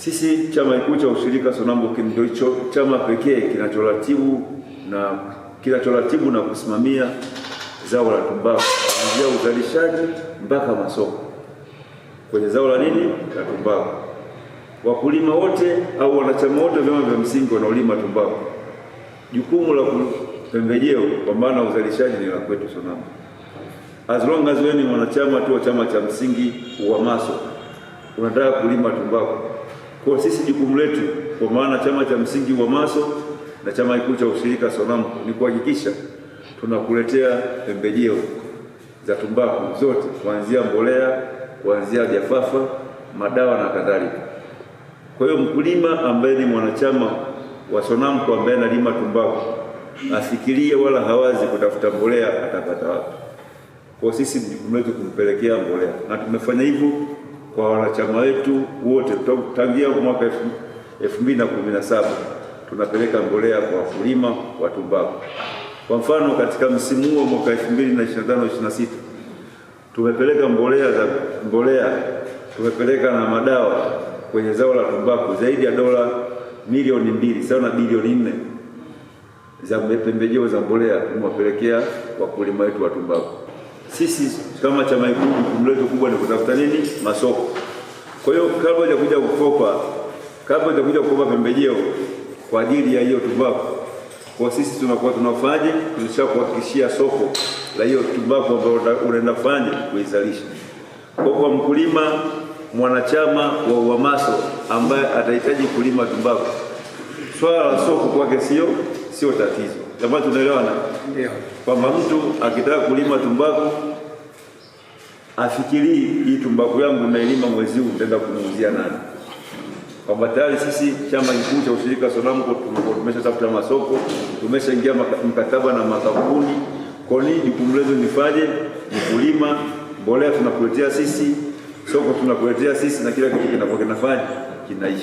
Sisi chama kikuu cha ushirika SONAMBO ndio chama pekee kinachoratibu na kusimamia zao la tumbaku kuanzia uzalishaji mpaka masoko kwenye zao la nini la tumbaku. Wakulima wote au wanachama wote vyama vya msingi wanaolima tumbaku, jukumu la pembejeo kwa maana uzalishaji ni la kwetu SONAMBO. As long as wewe ni mwanachama tu wa chama cha msingi wa MASO unataka kulima tumbaku, kwa sisi jukumu letu kwa maana chama cha msingi wa MASO na chama kikuu cha ushirika SONAMBO ni kuhakikisha tunakuletea pembejeo za tumbaku zote, kuanzia mbolea, kuanzia jafafa, madawa na kadhalika. Kwa hiyo mkulima ambaye ni mwanachama wa SONAMBO ambaye analima tumbaku afikirie wala hawazi kutafuta mbolea atapata wapi. Kwa sisi jukumu letu kumpelekea mbolea, na tumefanya hivyo kwa wanachama wetu wote tangia mwaka 2017 tunapeleka mbolea kwa wakulima wa tumbaku. Kwa mfano katika msimu wa mwaka 2025-26 tumepeleka mbolea tumepeleka na madawa kwenye zao la tumbaku zaidi ya dola milioni 2 sawa na bilioni 4 za pembejeo za mbolea tumewapelekea wakulima wetu wa tumbaku. Sisi kama chama kikuu jukumu letu kubwa ni kutafuta nini? Masoko. Kwa hiyo kabla hujakuja kukopa pembejeo kwa ajili ya hiyo tumbaku, kwa sisi tunakuwa tunafanyaje? Tulishakuhakikishia soko la hiyo tumbaku ambayo unaenda kufanya kuizalisha. Kwa mkulima mwanachama wa UWAMASO ambaye atahitaji kulima tumbaku, swala la soko kwake sio tatizo. Kama tunaelewana? Ndio. Kwamba mtu akitaka kulima tumbaku afikirii hii tumbaku yangu nailima mwezi huu nitaenda kumuuzia nani? Kwamba tayari sisi chama kikuu cha ushirika SONAMBO tumeshatafuta masoko, tumeshaingia mkataba na makampuni. Kwa nini jukumu letu nifaje? Mkulima, mbolea tunakuletea sisi, soko tunakuletea sisi, na kila kitu kinafanya kinaisha.